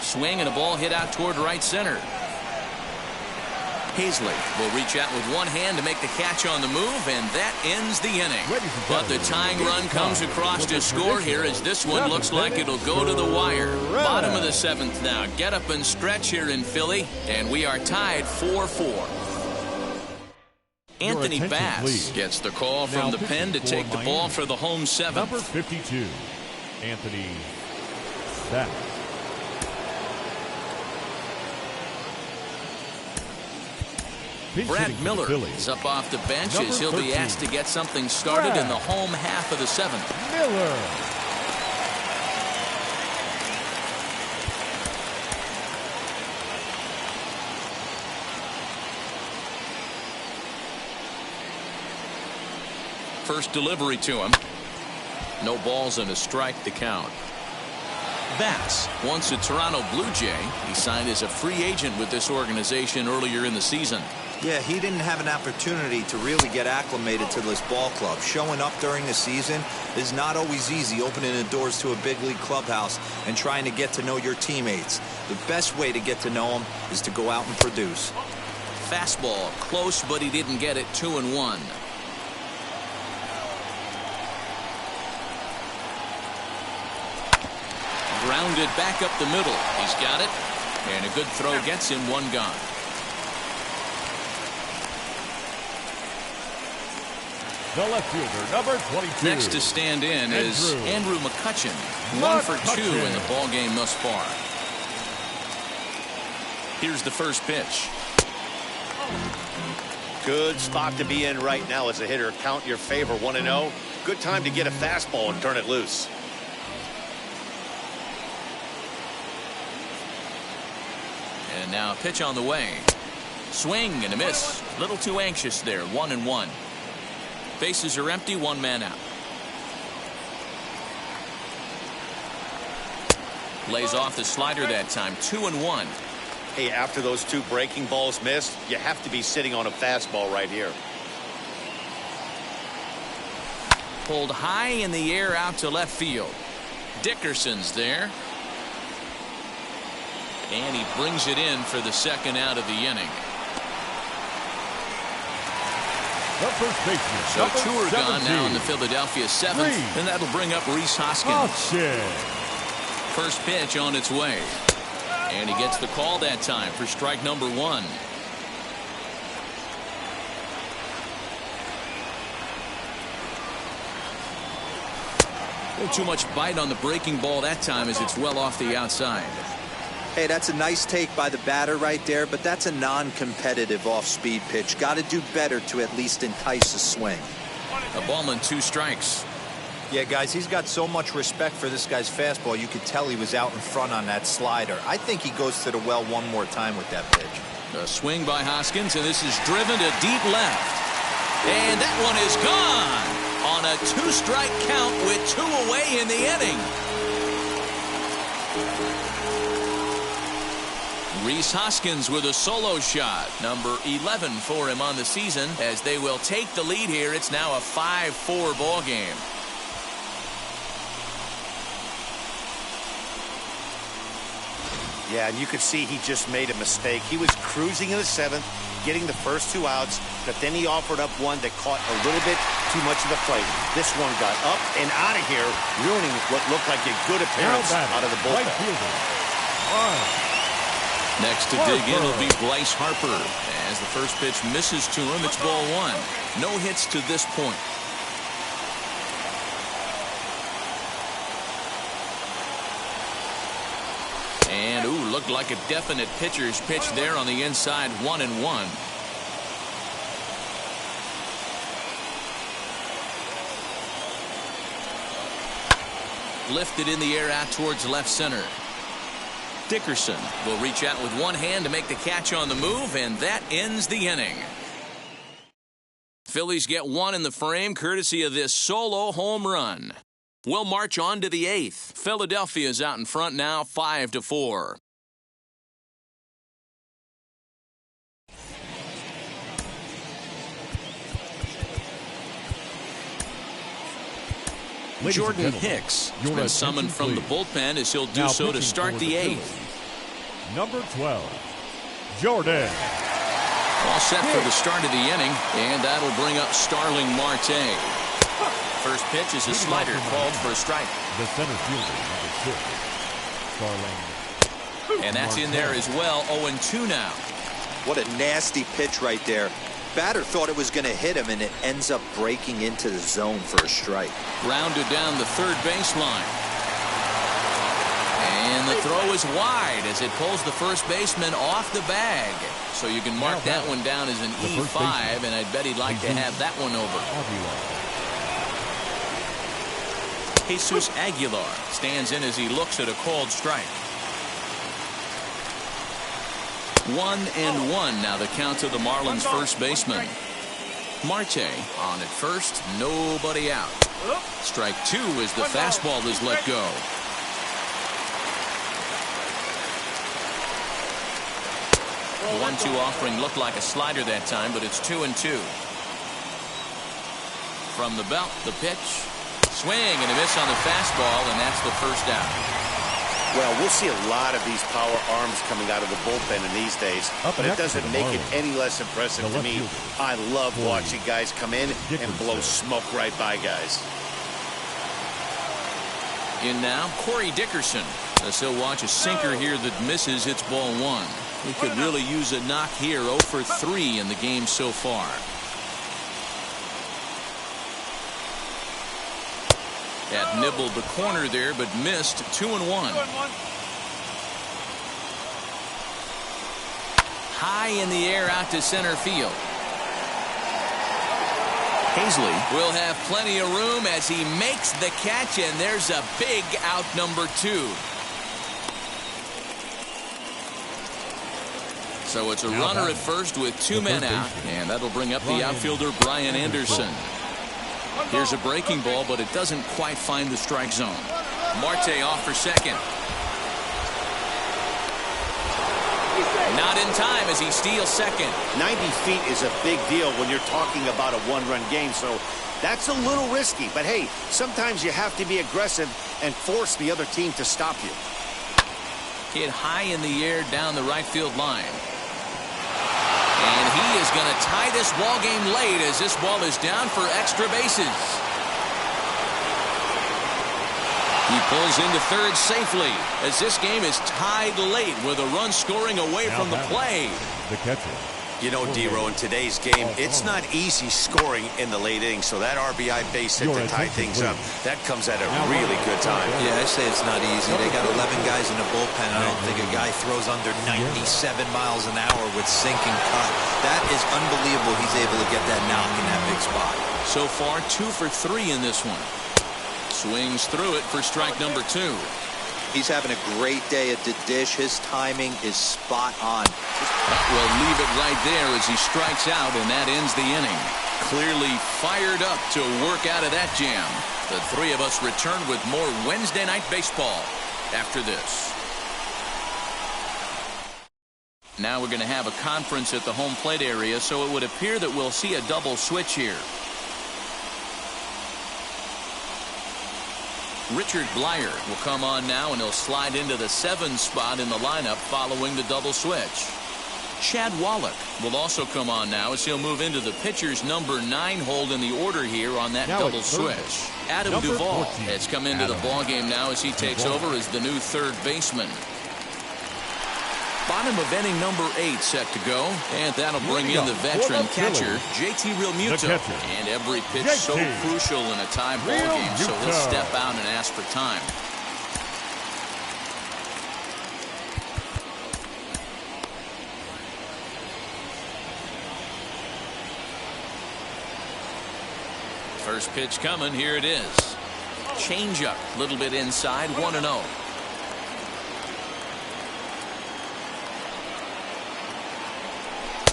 Swing and a ball hit out toward right center. Hazley will reach out with one hand to make the catch on the move, and that ends the inning. But the tying run comes across to score here as this one looks like it'll go to the wire. Bottom of the 7th now. Get up and stretch here in Philly, and we are tied 4-4. Anthony Bass gets the call from the pen to take the ball for the home 7th. Number 52, Anthony Bass. Brad Miller is up off the bench as he'll be asked to get something started in the home half of the 7th. Miller. First delivery to him. No balls and a strike to count. Bass, once a Toronto Blue Jay, he signed as a free agent with this organization earlier in the season. Yeah, he didn't have an opportunity to really get acclimated to this ball club. Showing up during the season is not always easy, opening the doors to a big league clubhouse and trying to get to know your teammates. The best way to get to know them is to go out and produce. Fastball, close, but he didn't get it. 2-1. Grounded back up the middle. He's got it. And a good throw gets him 1 gone. The left fielder, number 22. Next to stand in is Andrew McCutchen. 1 for 2 in the ball game thus far. Here's the first pitch. Good spot to be in right now as a hitter. Count your favor 1-0. Good time to get a fastball and turn it loose. And now a pitch on the way. Swing and a miss. Little too anxious there. 1-1. Bases are empty. 1 man out. Lays off the slider that time. 2-1. Hey, after those 2 breaking balls missed, you have to be sitting on a fastball right here. Pulled high in the air out to left field. Dickerson's there. And he brings it in for the 2nd out of the inning. The first baseman. So 2 are gone now in the Philadelphia 7th, and that'll bring up Rhys Hoskins. First pitch on its way. And he gets the call that time for strike number 1. A little too much bite on the breaking ball that time as it's well off the outside. Hey, that's a nice take by the batter right there, but that's a non-competitive off-speed pitch. Got to do better to at least entice a swing. A ball and 2 strikes. Yeah, guys, he's got so much respect for this guy's fastball. You could tell he was out in front on that slider. I think he goes to the well one more time with that pitch. A swing by Hoskins, and this is driven to deep left. And that one is gone on a 2-strike count with 2 away in the inning. Rhys Hoskins with a solo shot, number 11 for him on the season. As they will take the lead here, it's now a 5-4 ball game. Yeah, and you could see he just made a mistake. He was cruising in the 7th, getting the first 2 outs, but then he offered up one that caught a little bit too much of the plate. This one got up and out of here, ruining what looked like a good appearance out of the bullpen. Next to dig in will be Bryce Harper. As the first pitch misses to him, it's ball 1. No hits to this point. And, ooh, looked like a definite pitcher's pitch there on the inside, 1-1. Lifted in the air out towards left center. Dickerson will reach out with one hand to make the catch on the move, and that ends the inning. Phillies get 1 in the frame, courtesy of this solo home run. We'll march on to the 8th. Philadelphia's out in front now, 5-4. Jordan Hicks has been summoned from the bullpen as he'll do so to start the 8th. Number 12, Jordan. All set for the start of the inning, and that'll bring up Starling Marte. First pitch is a slider called for a strike. The center fielder, number 6, Starling. And that's in there as well, 0-2 now. What a nasty pitch right there. Batter thought it was going to hit him, and it ends up breaking into the zone for a strike. Grounded down the third baseline. And the throw is wide as it pulls the first baseman off the bag. So you can mark that one down as an E5, and I'd bet he'd like to have that one over. Jesus Aguilar stands in as he looks at a called strike. 1-1 now the count to the Marlins first baseman. Marte on at first, nobody out. Strike 2 as the fastball is let go. 1-2 offering looked like a slider that time, but it's 2-2. From the belt, the pitch. Swing and a miss on the fastball, and that's the first out. Well, we'll see a lot of these power arms coming out of the bullpen in these days, but it doesn't make it any less impressive to me. I love watching guys come in and blow smoke right by guys. In now, Corey Dickerson. As he'll watch a sinker here that misses, it's ball 1. He could really use a knock here, 0 for 3 in the game so far. Had nibbled the corner there, but missed. 2-1. High in the air out to center field. Hazley will have plenty of room as he makes the catch, and there's a big out, number 2. So it's a runner at first with 2 men out, and that'll bring up the outfielder Brian Anderson. Here's a breaking ball, but it doesn't quite find the strike zone. Marte off for second. Not in time as he steals second. 90 feet is a big deal when you're talking about a one-run game, so that's a little risky. But hey, sometimes you have to be aggressive and force the other team to stop you. Hit high in the air down the right field line. And he is going to tie this ball game late as this ball is down for extra bases. He pulls into third safely as this game is tied late with a run scoring away from the play. The catcher, You know, Dero, in today's game, it's not easy scoring in the late innings, so that RBI base hit to tie things up, that comes at a really good time. Yeah, I say it's not easy. They got 11 guys in the bullpen. I don't think a guy throws under 97 miles an hour with sinking cut. That is unbelievable. He's able to get that knock in that big spot. So far, 2 for 3 in this one. Swings through it for strike number 2. He's having a great day at the dish. His timing is spot on. We'll leave it right there as he strikes out, and that ends the inning. Clearly fired up to work out of that jam. The three of us return with more Wednesday Night Baseball after this. Now we're going to have a conference at the home plate area, so it would appear that we'll see a double switch here. Richard Blyer will come on now, and he'll slide into the 7 spot in the lineup following the double switch. Chad Wallach will also come on now as he'll move into the pitcher's number 9 hold in the order here on that double switch. Adam Duvall has come into the ballgame now as he takes over as the new third baseman. Bottom of inning number 8 set to go, and that'll bring in the veteran catcher, JT Realmuto. And every pitch so crucial in a tie ball game, so he'll step out and ask for time. First pitch coming, here it is. Change up, a little bit inside, 1-0.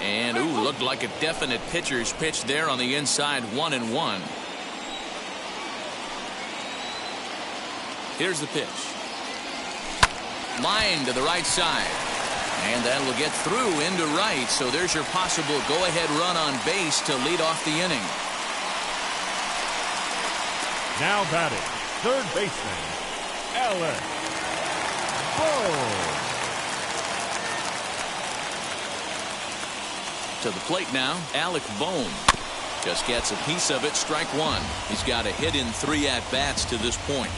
And, ooh, looked like a definite pitcher's pitch there on the inside, 1-1. Here's the pitch. Line to the right side. And that will get through into right, so there's your possible go-ahead run on base to lead off the inning. Now batting, third baseman, Alec Bohm. To the plate now, Alec Bohm. Just gets a piece of it, strike 1. He's got a hit in 3 at-bats to this point.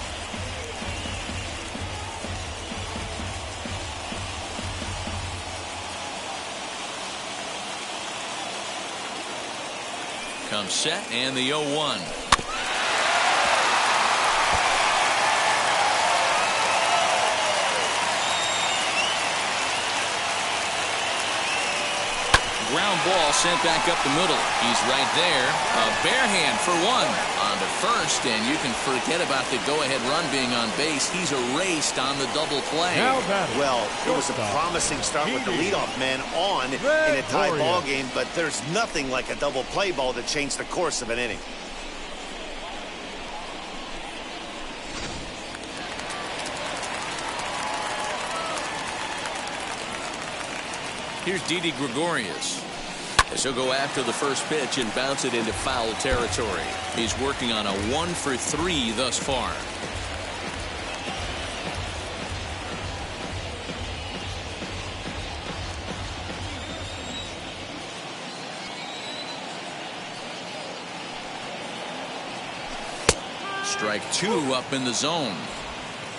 Comes set, and the 0-1. Ground ball sent back up the middle. He's right there. A bare hand for 1 on to first, and you can forget about the go-ahead run being on base. He's erased on the double play. Well, it was a promising start with the leadoff man on in a tie ball game, but there's nothing like a double play ball to change the course of an inning. Here's Didi Gregorius. As he'll go after the first pitch and bounce it into foul territory. He's working on a 1 for 3 thus far. Strike 2 up in the zone.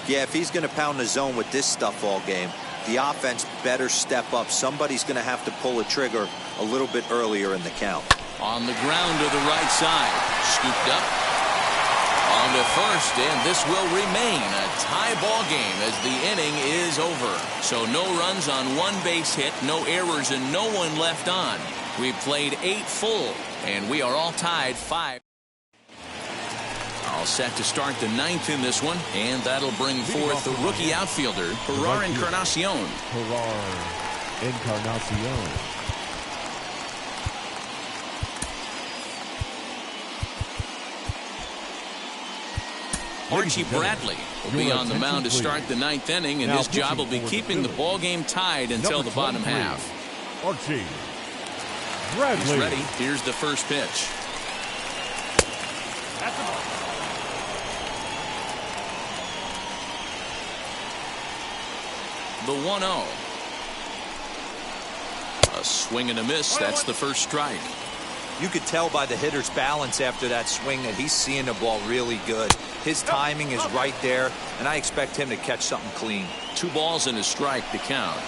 Yeah, if he's going to pound the zone with this stuff all game, the offense better step up. Somebody's going to have to pull a trigger a little bit earlier in the count. On the ground to the right side. Scooped up. On to first, and this will remain a tie ball game as the inning is over. So no runs on 1 base hit, no errors, and no one left on. We've played 8 full, and we are all tied 5. All set to start the 9th in this one, and that'll bring forth the rookie outfielder, Gerard Encarnacion. Archie Bradley will be on the mound to start the 9th inning, and his job will be keeping the ball game tied until the bottom half. Archie Bradley. He's ready. Here's the first pitch. The 1-0. A swing and a miss. That's the first strike. You could tell by the hitter's balance after that swing that he's seeing the ball really good. His timing is right there, and I expect him to catch something clean. 2 balls and a strike to count.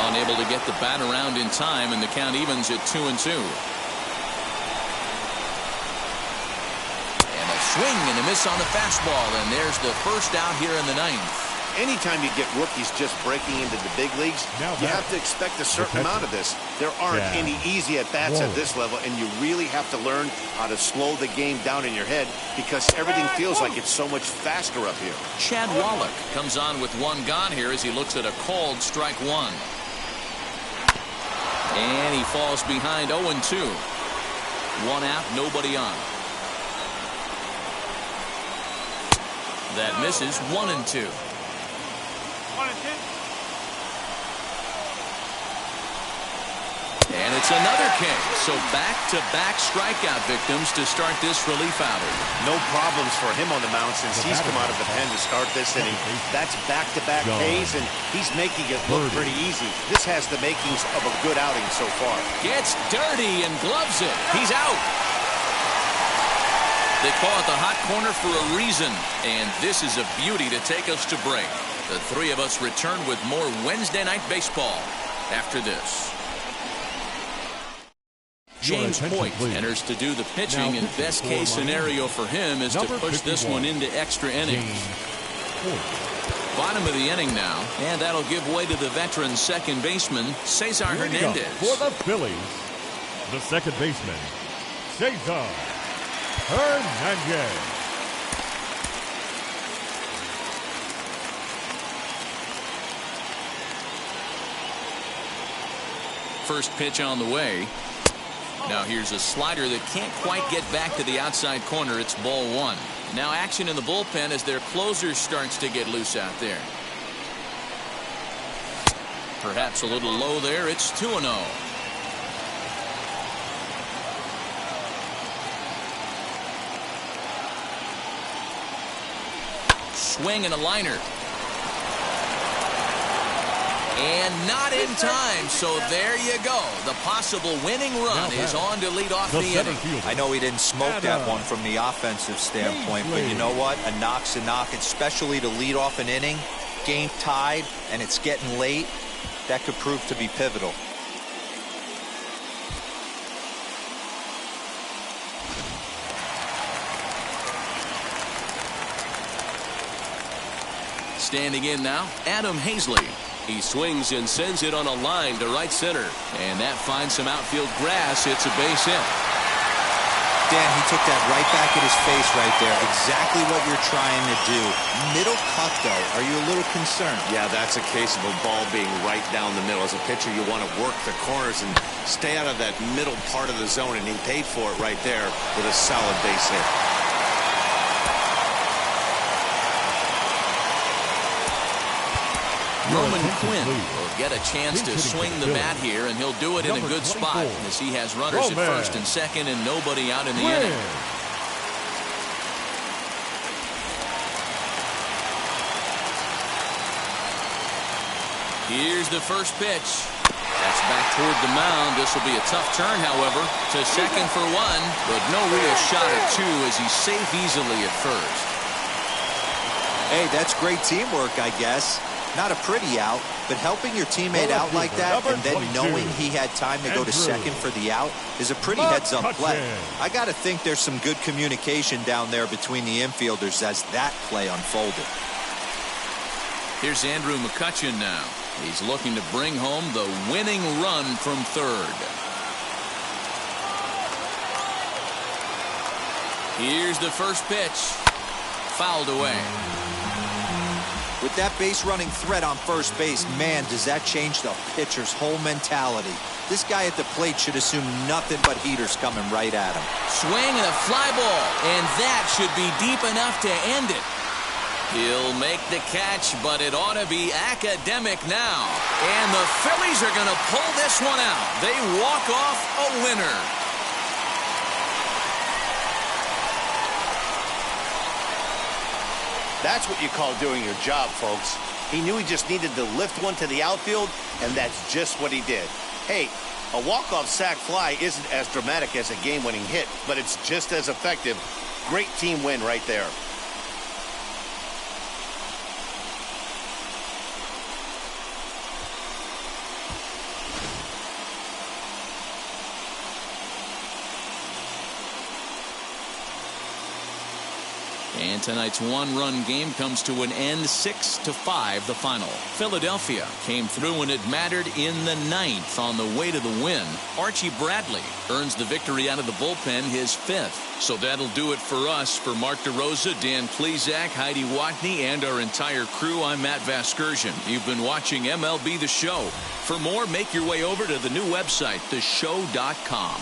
Unable to get the bat around in time, and the count evens at 2-2. And a swing and a miss on the fastball, and there's the first out here in the ninth. Anytime you get rookies just breaking into the big leagues, you have to expect a certain amount of this. There aren't any easy at-bats at this level, and you really have to learn how to slow the game down in your head because everything feels like it's so much faster up here. Chad Wallach comes on with one gone here as he looks at a called strike one. And he falls behind 0-2. One out, nobody on. That misses 1-2. And it's another K. So back-to-back strikeout victims to start this relief outing. No problems for him on the mound since he's come out of the pen to start this inning. That's back-to-back Ks, and he's making it look pretty easy. This has the makings of a good outing so far. Gets dirty and gloves it. He's out. They call it the hot corner for a reason, and this is a beauty to take us to break. The three of us return with more Wednesday Night Baseball after this. James Hoyt enters to do the pitching, and best case scenario for him is to push this one into extra innings. Bottom of the inning now, and that'll give way to the veteran second baseman, Cesar Hernandez. For the Phillies, the second baseman, Cesar Hernandez. First pitch on the way. Now here's a slider that can't quite get back to the outside corner. It's ball one. Now action in the bullpen as their closer starts to get loose out there. Perhaps a little low there. It's 2-0. Swing and a liner. And not in time, so there you go. The possible winning run is on to lead off the inning. I know he didn't smoke that one from the offensive standpoint, but you know what? A knock's a knock, especially to lead off an inning. Game tied, and it's getting late. That could prove to be pivotal. Standing in now, Adam Hazley. He swings and sends it on a line to right center. And that finds some outfield grass. It's a base hit. Dan, he took that right back at his face right there. Exactly what you're trying to do. Middle cut, though. Are you a little concerned? Yeah, that's a case of a ball being right down the middle. As a pitcher, you want to work the corners and stay out of that middle part of the zone. And he paid for it right there with a solid base hit. Roman Quinn will get a chance to swing the bat here, and he'll do it in a good spot as he has runners at first and second and nobody out in the inning. Here's the first pitch. That's back toward the mound. This will be a tough turn, however, to second for one, but no real shot at two as he's safe easily at first. Hey, that's great teamwork, I guess. Not a pretty out, but helping your teammate out like that and then knowing he had time to go to second for the out is a pretty heads-up play. I got to think there's some good communication down there between the infielders as that play unfolded. Here's Andrew Mccutchen now. He's looking to bring home the winning run from third. Here's the first pitch. Fouled away. With that base-running threat on first base, man, does that change the pitcher's whole mentality. This guy at the plate should assume nothing but heaters coming right at him. Swing and a fly ball, and that should be deep enough to end it. He'll make the catch, but it ought to be academic now. And the Phillies are going to pull this one out. They walk off a winner. That's what you call doing your job, folks. He knew he just needed to lift one to the outfield, and that's just what he did. Hey, a walk-off sac fly isn't as dramatic as a game-winning hit, but it's just as effective. Great team win right there. And tonight's one-run game comes to an end, 6-5 the final. Philadelphia came through when it mattered in the ninth on the way to the win. Archie Bradley earns the victory out of the bullpen, his 5th. So that'll do it for us. For Mark DeRosa, Dan Plezak, Heidi Watney, and our entire crew, I'm Matt Vasgersian. You've been watching MLB The Show. For more, make your way over to the new website, theshow.com.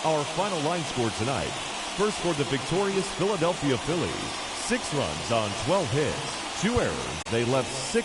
Our final line score tonight. First for the victorious Philadelphia Phillies. 6 runs on 12 hits. 2 errors. They left 6